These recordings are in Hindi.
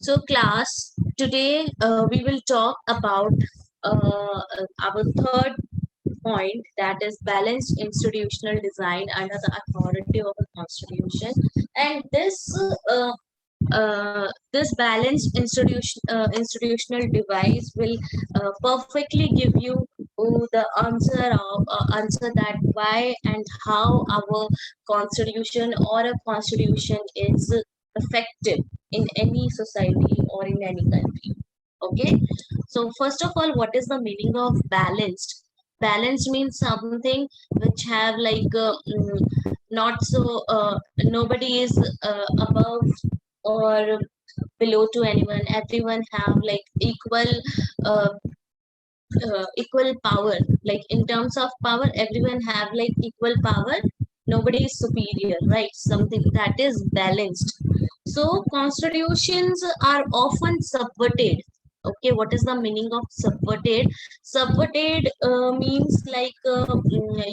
So, class, today we will talk about our third point, that is balanced institutional design under the authority of a constitution. And this balanced institutional device will perfectly give you the answer that why and how our constitution or a constitution is effective in any society or in any country. Okay, so first of all, what is the meaning of balanced? Balanced means something which have like not so nobody is above or below to anyone. Everyone have like uh, equal power. Like in terms of power, everyone have like equal power. Nobody is superior, right? Something that is balanced. So constitutions are often subverted. Okay, what is the meaning of subverted? Subverted means like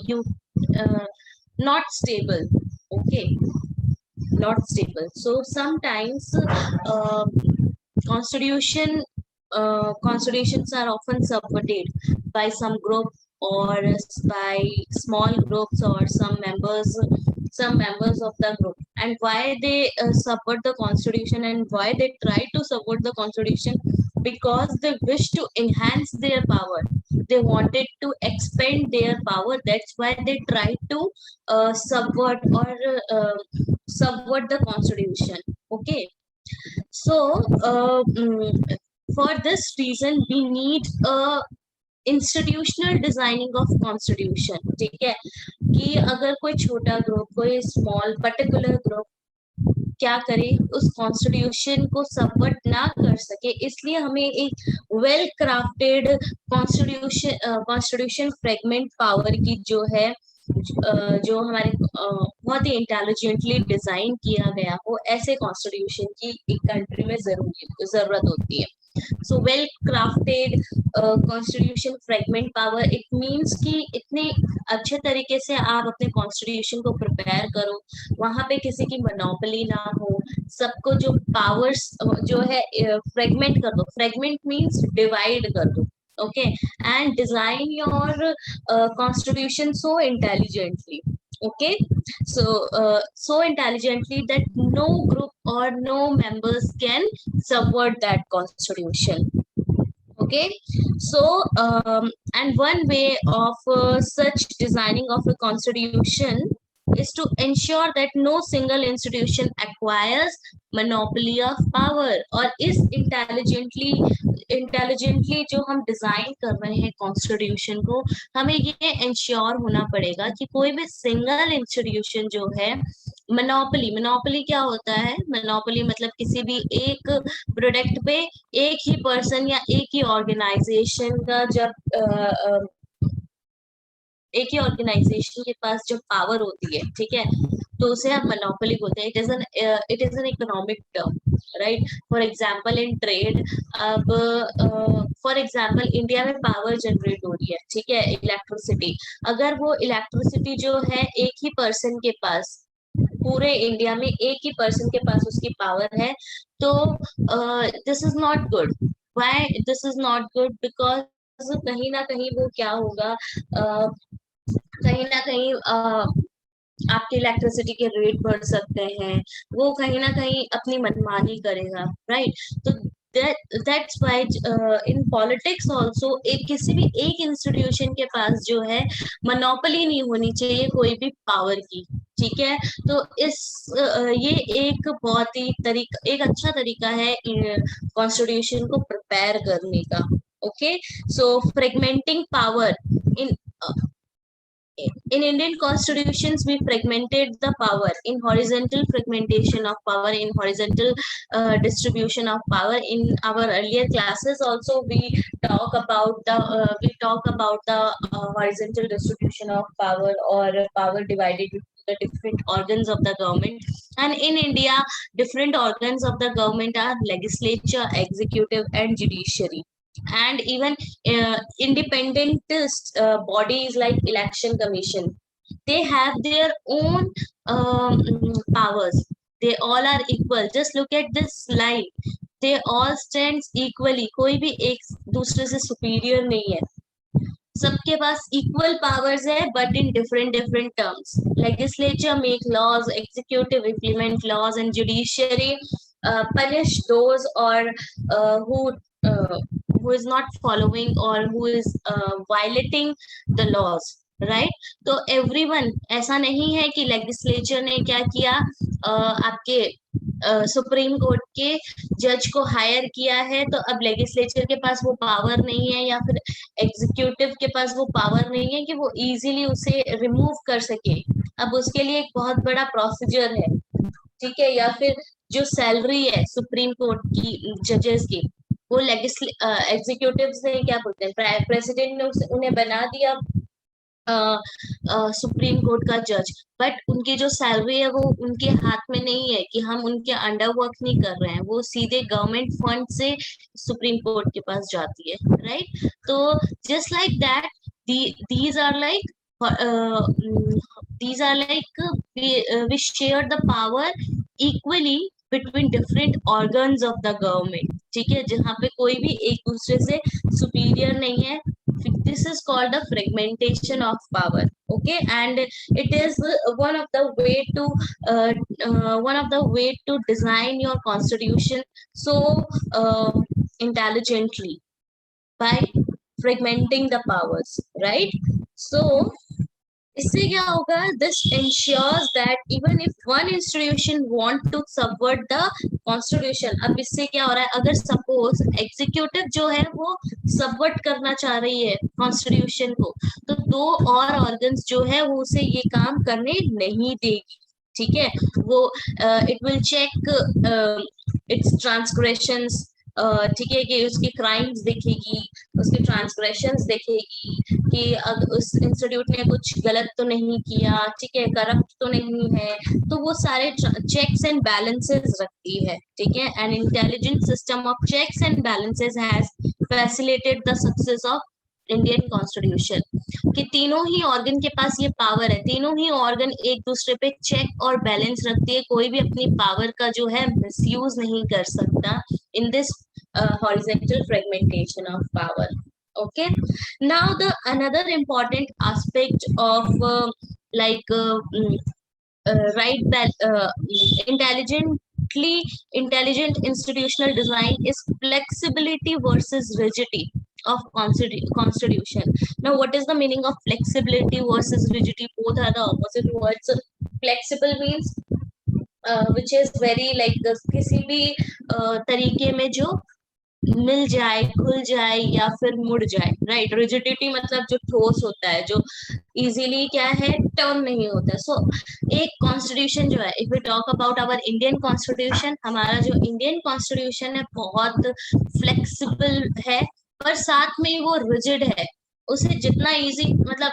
you uh, not stable. Okay, not stable. So sometimes uh, constitution constitutions are often subverted by some group or by small groups or some members of the group. And why they subvert the constitution and why they try to subvert the constitution? Because they wish to enhance their power. They wanted to expand their power. That's why they try to subvert or subvert the constitution. Okay, so for this reason we need a institutional designing of constitution. ठीक है, कि अगर कोई छोटा ग्रुप, कोई स्मॉल पर्टिकुलर ग्रुप क्या करे, उस कॉन्स्टिट्यूशन को सबवर्ट ना कर सके, इसलिए हमें एक well crafted constitution fragment power की जो है जो हमारे बहुत ही इंटेलिजेंटली डिजाइन किया गया हो, ऐसे कॉन्स्टिट्यूशन की एक कंट्री में जरूरत होती है. So well crafted constitution fragment power, it means कि इतने अच्छे तरीके से आप अपने कॉन्स्टिट्यूशन को प्रिपेयर करो, वहां पे किसी की मोनोपोली ना हो, सबको जो पावर्स जो है फ्रेगमेंट कर दो. फ्रेगमेंट मीन्स डिवाइड कर दो. Okay, and design your constitution so intelligently. Okay, so intelligently that no group or no members can subvert that constitution. Okay, so and one way of such designing of a constitution is to ensure that no single institution acquires monopoly of power. और इस इंटेलिजेंटली जो हम डिजाइन कर रहे हैं कॉन्स्टिट्यूशन को, हमें ये इंश्योर होना पड़ेगा कि कोई भी सिंगल इंस्टीट्यूशन जो है, मोनोपोली क्या होता है? मोनोपोली मतलब किसी भी एक प्रोडक्ट पे एक ही पर्सन या एक ही ऑर्गेनाइजेशन का जब एक ही ऑर्गेनाइजेशन के पास जब पावर होती है, ठीक है, तो उसे हम मोनोपोली बोलते हैं. It is an economic term, right? For example in trade, अब फॉर एग्जांपल इंडिया में पावर जनरेट हो रही है, ठीक है, इलेक्ट्रिसिटी. अगर वो इलेक्ट्रिसिटी जो है एक ही पर्सन के पास, पूरे इंडिया में एक ही पर्सन के पास उसकी पावर है, तो this is not good. Why this is not good? Because कहीं ना कहीं वो क्या होगा, कहीं ना कहीं आपके इलेक्ट्रिसिटी के रेट बढ़ सकते हैं, वो कहीं ना कहीं अपनी मनमानी करेगा, राइट? तो that's why in politics also एक किसी भी एक इंस्टीट्यूशन के पास जो है मोनोपोली नहीं होनी चाहिए कोई भी पावर की. ठीक है, तो ये एक बहुत ही एक अच्छा तरीका है कॉन्स्टिट्यूशन को प्रिपेयर करने का. Okay, so फ्रेगमेंटिंग power in Indian constitutions, we fragmented the power in horizontal fragmentation of power, in horizontal distribution of power. In our earlier classes, also we talk about the horizontal distribution of power, or power divided into the different organs of the government. And in India, different organs of the government are legislature, executive, and judiciary. And even independent bodies like election commission, they have their own powers. They all are equal. Just look at this slide. They all stands equally, कोई भी एक दूसरे से सुपीरियर नहीं है, सबके पास इक्वल पावर्स है but in different different terms. Legislature make laws, executive implement laws and judiciary punish those और who who is not following or who is violating the laws, right? तो एवरीवन, ऐसा नहीं है कि लेजिस्लेचर ने क्या किया, आपके सुप्रीम कोर्ट के जज को हायर किया है तो अब लेजिस्लेचर के पास वो पावर नहीं है, या फिर एग्जीक्यूटिव के पास वो पावर नहीं है कि वो इजीली उसे रिमूव कर सके। अब उसके लिए एक बहुत बड़ा प्रोसीजर है, ठीक है? या फिर जो सैलरी है सुप्रीम कोर्ट की जजेस की, वो एग्जीक्यूटिव ने क्या बोलते हैं, प्रेसिडेंट ने उन्हें बना दिया सुप्रीम कोर्ट का जज, बट उनकी जो सैलरी है वो उनके हाथ में नहीं है कि हम उनके अंडर वर्क नहीं कर रहे हैं, वो सीधे गवर्नमेंट फंड से सुप्रीम कोर्ट के पास जाती है, राइट? तो just like that, these are like these are like we share the power equally between different organs of the government, ठीक है? जहाँ पे कोई भी एक दूसरे से सुपीरियर नहीं है। This is called the fragmentation of power, okay? And it is one of the way to design your constitution so uh, intelligently, by fragmenting the powers, right? So इससे क्या होगा, this ensures that even if one institution want to subvert the constitution, अब इससे क्या हो रहा है, अगर सपोज एग्जीक्यूटिव जो है वो सबवर्ट करना चाह रही है कॉन्स्टिट्यूशन को, तो दो और ऑर्गन्स जो है वो उसे ये काम करने नहीं देगी, ठीक है? वो it will check its transgressions, ठीक है, कि उसकी क्राइम्स देखेगी, उसके ट्रांसग्रेशंस देखेगी कि उस इंस्टीट्यूट ने कुछ गलत तो नहीं किया, ठीक है, करप्ट तो नहीं है, तो वो सारे चेक्स एंड बैलेंसेस रखती है, ठीक है? An intelligent system of checks and balances has facilitated the success of Indian constitution, कि तीनों ही ऑर्गन के पास ये पावर है, तीनों ही ऑर्गन एक दूसरे पे चेक और बैलेंस रखती है, कोई भी अपनी पावर का जो है मिसयूज नहीं कर सकता in this horizontal fragmentation of power. Okay, now the another important aspect of like intelligently intelligent institutional design is flexibility versus rigidity of constitution. Now what is the meaning of flexibility versus rigidity? Both are the opposite words. Flexible means which is very like किसी भी तरीके में जो मिल जाए, खुल जाए या फिर मुड़ जाए, राइट? रिजिडिटी मतलब जो ठोस होता है, जो इजीली क्या है, टर्न नहीं होता है। सो एक कॉन्स्टिट्यूशन जो है, if we talk about our Indian constitution, हमारा जो इंडियन कॉन्स्टिट्यूशन है बहुत फ्लेक्सिबल है, पर साथ में वो रिजिड है। उसे जितना इजी मतलब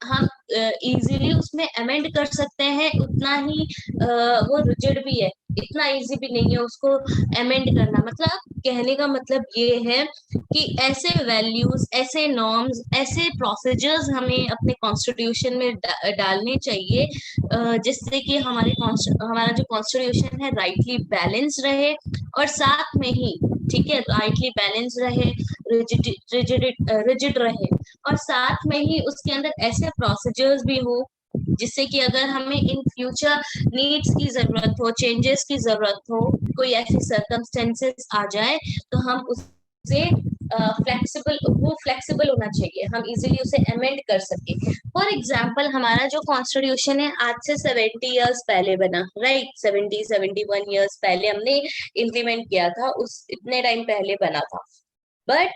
हम इजीली उसमें अमेंड कर सकते हैं, उतना ही वो रिजिड भी है, इतना इजी भी नहीं है उसको अमेंड करना। मतलब कहने का मतलब ये है कि ऐसे वैल्यूज, ऐसे नॉर्म्स, ऐसे प्रोसीजर्स हमें अपने कॉन्स्टिट्यूशन में डालने चाहिए जिससे कि हमारा जो कॉन्स्टिट्यूशन है राइटली बैलेंस रहे, और साथ में ही, ठीक है, राइटली बैलेंस रहे, रिजिड रहे, और साथ में ही उसके अंदर ऐसे प्रोसीजर्स भी हो जिससे कि अगर हमें इन फ्यूचर नीड्स की जरूरत हो, चेंजेस की जरूरत हो, कोई ऐसी सर्कमस्टेंसेस आ जाए, तो हम उसे फ्लेक्सिबल होना चाहिए, हम इजीली उसे अमेंड कर सके। फॉर एग्जांपल हमारा जो कॉन्स्टिट्यूशन है आज से 70 इयर्स पहले बना, राइट? 71 इयर्स पहले हमने इम्प्लीमेंट किया था, उस इतने टाइम पहले बना था। बट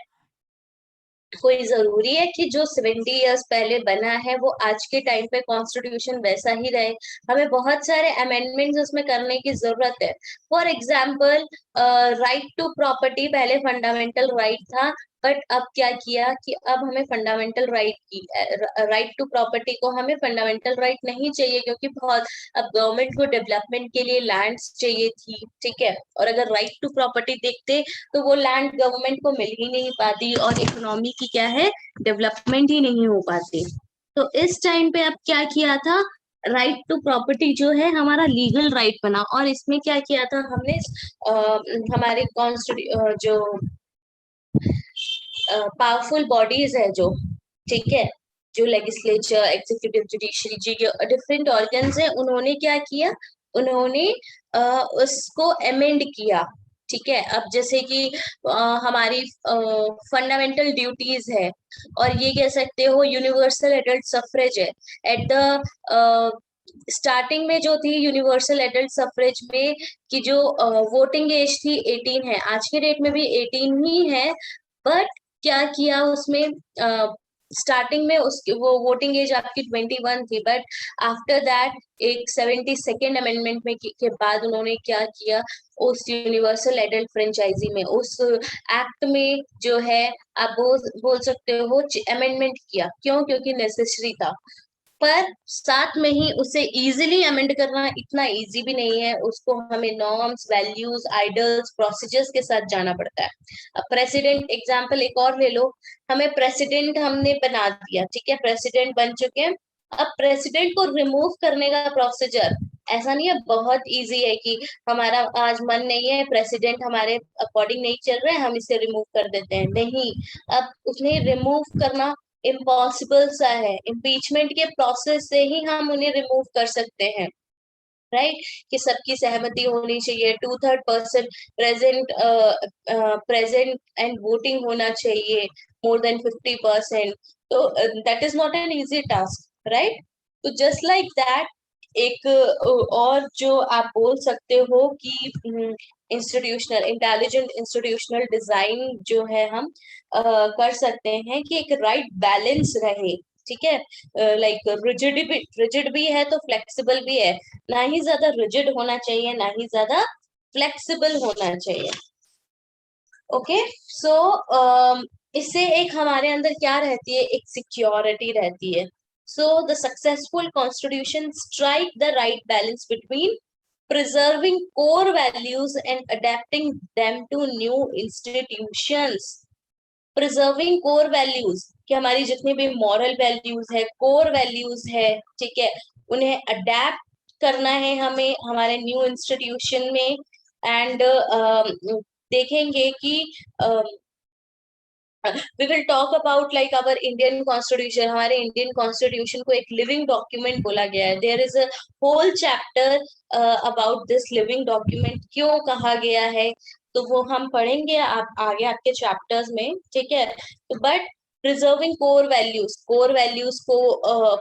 कोई जरूरी है कि जो 70 इयर्स पहले बना है वो आज के टाइम पे कॉन्स्टिट्यूशन वैसा ही रहे? हमें बहुत सारे अमेंडमेंट्स उसमें करने की जरूरत है। For example right to property पहले फंडामेंटल राइट था, बट अब क्या किया कि अब हमें फंडामेंटल राइट टू प्रॉपर्टी को हमें फंडामेंटल राइट नहीं चाहिए, क्योंकि बहुत अब गवर्नमेंट को डेवलपमेंट के लिए लैंड्स चाहिए थी, ठीक है? और अगर राइट टू प्रॉपर्टी देखते तो वो लैंड गवर्नमेंट को मिल ही नहीं पाती और इकोनॉमी की क्या है, डेवलपमेंट ही नहीं हो पाती। तो इस टाइम पे अब क्या किया था, राइट टू प्रॉपर्टी जो है हमारा लीगल राइट बना। और इसमें क्या किया था हमने, हमारे कॉन्स्टिट्यू जो पावरफुल बॉडीज है जो, ठीक है, जो लेजिस्लेचर, एग्जीक्यूटिव, जुडिशरी जी के डिफरेंट ऑर्गन्स है, उन्होंने क्या किया, उन्होंने उसको अमेंड किया। ठीक है, अब जैसे कि हमारी फंडामेंटल ड्यूटीज है, और ये कह सकते हो यूनिवर्सल एडल्ट सफरेज है। एट द स्टार्टिंग में जो थी यूनिवर्सल एडल्ट सफरेज में कि जो वोटिंग एज थी 18 है, आज के डेट में भी 18 ही है। बट क्या किया उसमें, स्टार्टिंग में उसकी वो वोटिंग एज आपकी 21 थी, बट आफ्टर दैट एक 72nd अमेंडमेंट में के बाद उन्होंने क्या किया, उस यूनिवर्सल एडल्ट फ्रेंचाइजी में, उस एक्ट में जो है, आप बोल सकते हो अमेंडमेंट किया। क्यों? क्योंकि नेसेसरी था। पर साथ में ही उसे इजीली अमेंड करना इतना इजी भी नहीं है, उसको हमें नॉर्म्स, वैल्यूज, आइडल्स, प्रोसीजर्स के साथ जाना पड़ता है। अब प्रेसिडेंट एग्जांपल एक और ले लो, हमें प्रेसिडेंट हमने बना दिया, ठीक है, प्रेसिडेंट बन चुके हैं। अब प्रेसिडेंट को रिमूव करने का प्रोसीजर ऐसा नहीं है, बहुत इजी है कि हमारा आज मन नहीं है, प्रेसिडेंट हमारे अकॉर्डिंग नहीं चल रहा है, हम इसे रिमूव कर देते हैं, नहीं। अब उन्हें रिमूव करना इम्पॉसिबल सा है, इम्पीचमेंट के प्रोसेस से ही हम उन्हें रिमूव कर सकते हैं, राइट। कि सबकी सहमति होनी चाहिए, 2/3 प्रेजेंट प्रेजेंट एंड वोटिंग होना चाहिए, मोर देन 50%। तो that is not an easy task, right. तो जस्ट लाइक दैट, एक और जो आप बोल सकते हो कि इंस्टीट्यूशनल इंटेलिजेंट इंस्टीट्यूशनल डिजाइन जो है हम कर सकते हैं कि एक राइट बैलेंस रहे। ठीक है, लाइक रिजिड भी है तो फ्लेक्सिबल भी है, ना ही ज्यादा रिजिड होना चाहिए, ना ही ज्यादा फ्लेक्सिबल होना चाहिए। ओके, सो इससे एक हमारे अंदर क्या रहती है, एक सिक्योरिटी रहती है। So the successful constitution strike the right balance between preserving core values and adapting them to new institutions। Preserving core values, कि हमारी जितनी भी मॉरल वैल्यूज है, कोर वैल्यूज है, ठीक है, उन्हें अडेप्ट करना है हमें हमारे न्यू इंस्टीट्यूशन में। एंड देखेंगे कि we will talk about like our Indian constitution. हमारे इंडियन कॉन्स्टिट्यूशन को एक लिविंग डॉक्यूमेंट बोला गया है। There is a whole chapter about this living document, क्यों कहा गया है, तो वो हम पढ़ेंगे आप आगे आपके चैप्टर्स में, ठीक है। बट प्रिजर्विंग कोर वैल्यूज को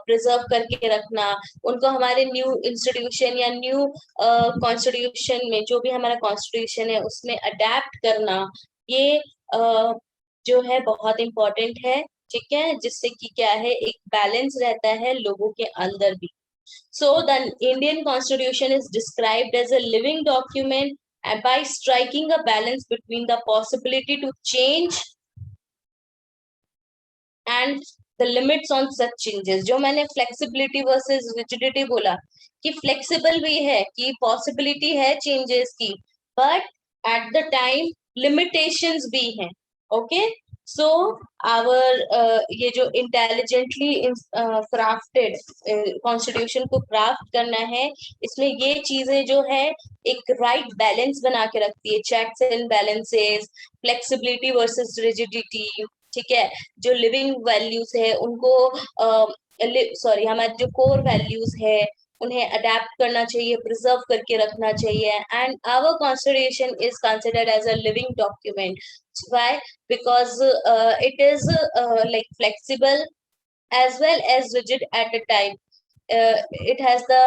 प्रिजर्व करके रखना, उनको हमारे न्यू इंस्टीट्यूशन या न्यू कॉन्स्टिट्यूशन में, जो भी हमारा कॉन्स्टिट्यूशन है उसमें अडेप्ट करना, ये जो है बहुत इंपॉर्टेंट है। ठीक है, जिससे कि क्या है, एक बैलेंस रहता है लोगों के अंदर भी। So the Indian Constitution is described as a living document, and by striking a balance between the possibility to change and the limits on such changes। जो मैंने फ्लेक्सिबिलिटी वर्सेस रिजिडिटी बोला, कि फ्लेक्सिबल भी है, कि पॉसिबिलिटी है चेंजेस की, but at the time limitations भी हैं। ओके, सो आवर ये जो इंटेलिजेंटली क्राफ्टेड कॉन्स्टिट्यूशन को क्राफ्ट करना है, इसमें ये चीजें जो है एक राइट बैलेंस बना के रखती है, checks and balances, flexibility versus rigidity. ठीक है, जो लिविंग वैल्यूज है उनको सॉरी हमारे जो कोर वैल्यूज है उन्हें अडेप्ट करना चाहिए, प्रिजर्व करके रखना चाहिए। And our constitution is considered as a living document. Why? Because it is like flexible as well as rigid at a time। It has the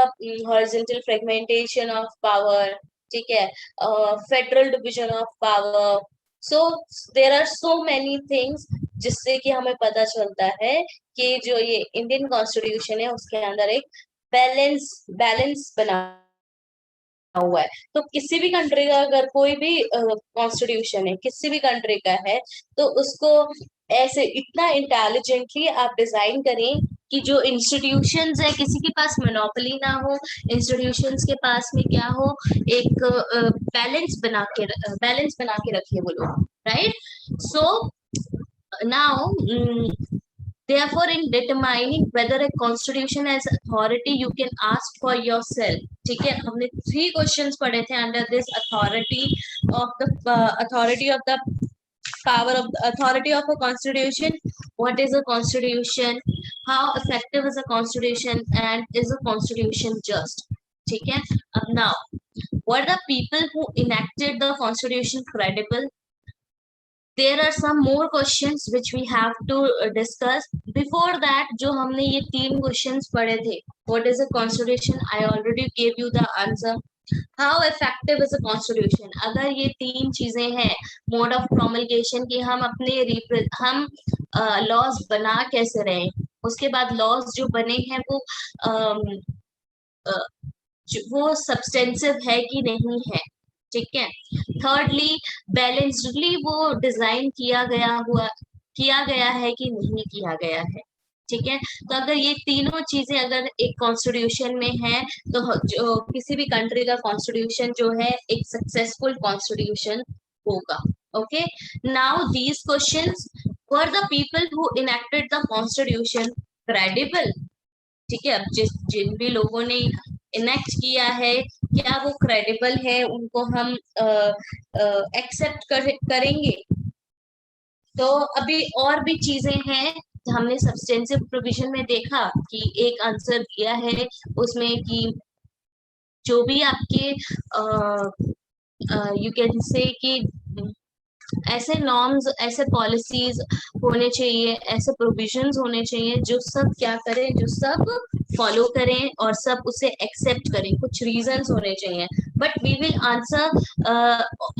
horizontal fragmentation of power, ठीक है, federal division of power. So there are so many things जिससे कि हमें पता चलता है कि जो ये इंडियन कॉन्स्टिट्यूशन है उसके अंदर एक बैलेंस बना हुआ है। तो किसी भी कंट्री का अगर कोई भी कॉन्स्टिट्यूशन है, किसी भी कंट्री का है, तो उसको ऐसे इतना इंटेलिजेंटली आप डिजाइन करें कि जो इंस्टीट्यूशंस है किसी के पास मोनोपोली ना हो, इंस्टीट्यूशंस के पास में क्या हो, एक बैलेंस बना के रखे वो लोग, right. So now Therefore, in determining whether a constitution has authority, you can ask for yourself. ठीक है, हमने 3 क्वेश्चंस पढ़े थे under this authority of the power of the authority of a constitution. What is a constitution? How effective is a constitution? And is a constitution just? ठीक है, अब now, were the people who enacted the constitution credible? There are some more questions which we have to discuss. Before that, जो हमने ये 3 क्वेश्चंस पढ़े थे, what is a constitution? I already gave you the answer. How effective is a constitution? अगर ये 3 चीजें हैं, mode of promulgation की हम अपने हम laws बना कैसे रहे, उसके बाद laws जो बने हैं वो अम, अ, वो सब्सटेंसिव है कि नहीं है, ठीक है। थर्डली, बैलेंस्डली वो डिजाइन किया गया है कि नहीं किया गया है, ठीक है। तो अगर ये तीनों चीजें अगर एक कॉन्स्टिट्यूशन में है, तो जो किसी भी कंट्री का कॉन्स्टिट्यूशन जो है एक सक्सेसफुल कॉन्स्टिट्यूशन होगा। Okay, now these questions, were the people who enacted the constitution credible? ठीक है, अब जिन भी लोगों ने इनेक्ट किया है, क्या वो क्रेडिबल है, उनको हम एक्सेप्ट करेंगे? तो अभी और भी चीजें हैं, हमने सब्सटेंसिव प्रोविजन में देखा कि एक आंसर दिया है उसमें कि जो भी आपके यू कैन से कि ऐसे नॉर्म्स, ऐसे पॉलिसीज होने चाहिए, ऐसे प्रोविजंस होने चाहिए जो सब क्या करें, जो सब फॉलो करें और सब उसे एक्सेप्ट करें। कुछ रीजंस होने चाहिए, but we will answer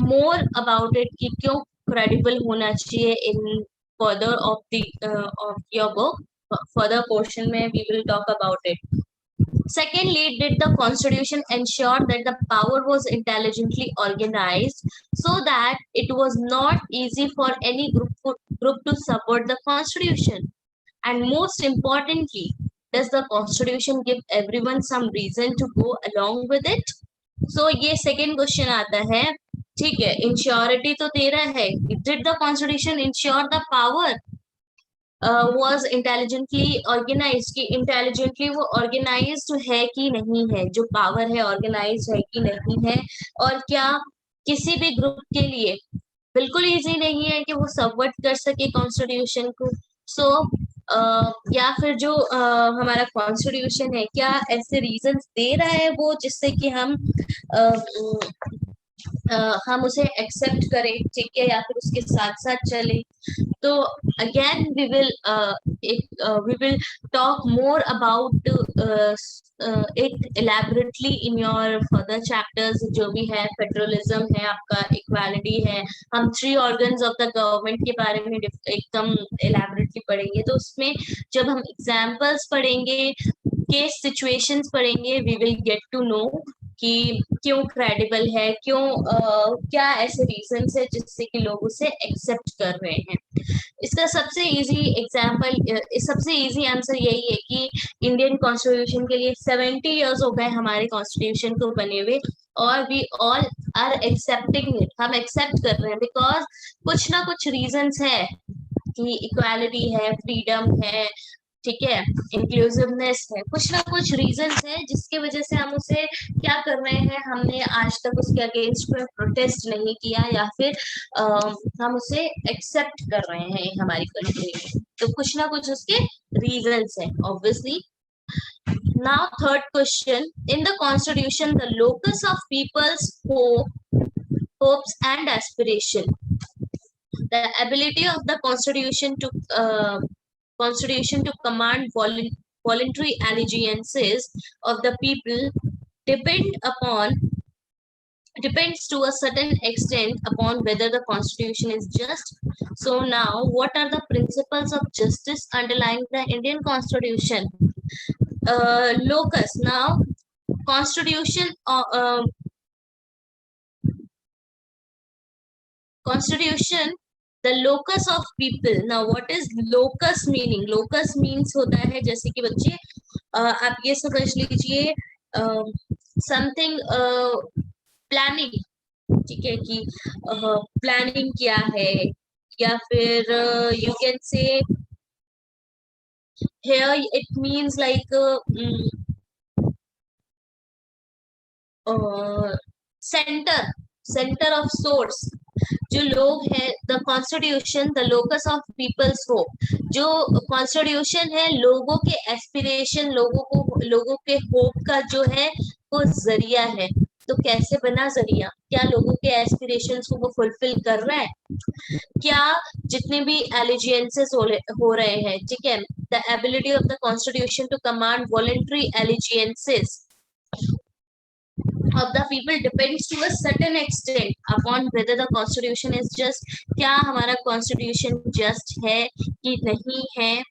more about it कि क्यों क्रेडिबल होना चाहिए in further of your book. Further portion में we will talk about it. Secondly, did the constitution ensure that the power was intelligently organized so that it was not easy for any group to support the constitution? And most importantly, does the constitution give everyone some reason to go along with it? So ये second question आता है, ठीक है, इंश्योरिटी तो दे रहा है, did the constitution ensure the power was intelligently organized, कि intelligently वो organized है कि नहीं है, जो power है organized है कि नहीं है, और क्या किसी भी ग्रुप के लिए बिल्कुल इजी नहीं है कि वो सबवर्ट कर सके कॉन्स्टिट्यूशन को। सो या फिर जो हमारा कॉन्स्टिट्यूशन है, क्या ऐसे रीजंस दे रहा है वो जिससे कि हम उसे एक्सेप्ट करें, ठीक है, या फिर उसके साथ साथ चले। तो again we will talk more about it elaborately in your further chapters, जो भी है, फेडरलिज्म है आपका, इक्वालिटी है, हम 3 organs of the government के बारे में एकदम elaborately पढ़ेंगे। तो उसमें जब हम एग्जाम्पल्स पढ़ेंगे, केस सिचुएशंस पढ़ेंगे, we will get to know कि क्यों क्रेडिबल है, क्यों क्या ऐसे रीजंस है जिससे कि लोग उसे एक्सेप्ट कर रहे हैं। इसका सबसे इजी एग्जांपल, सबसे इजी आंसर यही है कि इंडियन कॉन्स्टिट्यूशन के लिए 70 इयर्स हो गए हमारे कॉन्स्टिट्यूशन को बने हुए, और we all are accepting it, हम एक्सेप्ट कर रहे हैं बिकॉज कुछ ना कुछ रीजंस है कि इक्वालिटी है, फ्रीडम है, ठीक है, इंक्लूसिवनेस है, कुछ ना कुछ रीजंस है जिसकी वजह से हम उसे क्या कर रहे हैं, हमने आज तक उसके अगेंस्ट में प्रोटेस्ट नहीं किया, या फिर हम उसे एक्सेप्ट कर रहे हैं हमारी कंट्री में। तो कुछ ना कुछ उसके रीजंस है obviously. Now third question, in the constitution the locus of people's hopes and aspiration, the ability of the constitution to command voluntary allegiances of the people depends to a certain extent upon whether the constitution is just. So now, what are the principles of justice underlying the Indian constitution? Locus. Now, constitution the locus of people. Now what is locus meaning? Locus means होता है, जैसे कि बच्चे आप ये समझ लीजिए समथिंग प्लानिंग, ठीक है, कि प्लानिंग क्या है, या फिर you can say Here it means like centre, centre of source. जो लोग है, the constitution the locus of people's hope. जो कॉन्स्टिट्यूशन है लोगों के एस्पिरेशन, लोगों के होप का जो है वो जरिया है। तो कैसे बना जरिया? क्या लोगों के एस्पिरेशंस को वो फुलफिल कर रहा है? क्या जितने भी एलिजियंसेस हो रहे हैं, ठीक है, the ability of the constitution to command voluntary allegiances of the people depends to a certain extent upon whether the constitution is just। क्या हमारा constitution just है कि नहीं है?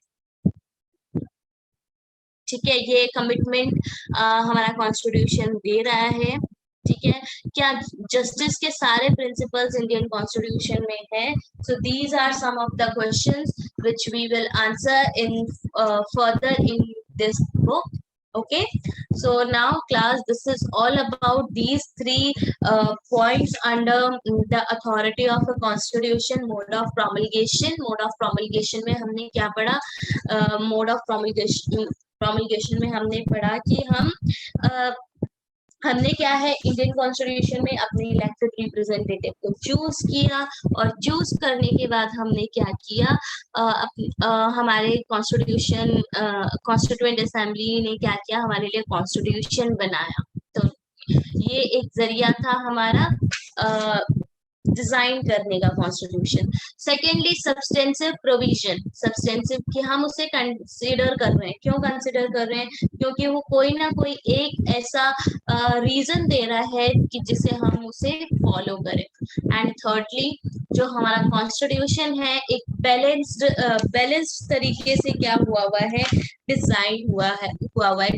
ठीक है, ये कमिटमेंट हमारा कॉन्स्टिट्यूशन दे रहा है। ठीक है, क्या जस्टिस के सारे प्रिंसिपल्स इंडियन कॉन्स्टिट्यूशन में है? So these are some of the questions which we will answer in further in this book. Okay, so now class, this is all about these three points under the authority of a constitution। mode of promulgation में हमने क्या पढ़ा? mode of promulgation में हमने पढ़ा कि हमने क्या है, इंडियन कॉन्स्टिट्यूशन में अपने इलेक्टेड रिप्रेजेंटेटिव को चूज किया, और चूज करने के बाद हमने क्या किया, हमारे कॉन्स्टिट्यूएंट असेंबली ने क्या किया, हमारे लिए कॉन्स्टिट्यूशन बनाया। तो ये एक जरिया था हमारा डिजाइन करने का constitution. Secondly substantive provision. Substantive कि हम उसे कंसीडर कर रहे हैं। क्यों कंसीडर कर रहे हैं? क्योंकि वो कोई ना कोई एक ऐसा रीजन दे रहा है कि जिसे हम उसे फॉलो करें। एंड थर्डली, जो हमारा कॉन्स्टिट्यूशन है एक बैलेंस्ड तरीके से क्या हुआ है, डिजाइन हुआ है।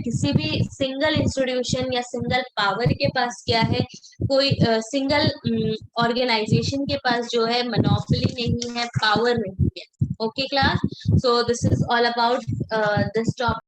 किसी भी सिंगल इंस्टीट्यूशन या सिंगल पावर के पास क्या है, कोई सिंगल ऑर्गेनाइजेशन के पास जो है मोनोपोली नहीं है, पावर नहीं है। Okay class, so this is all about this topic.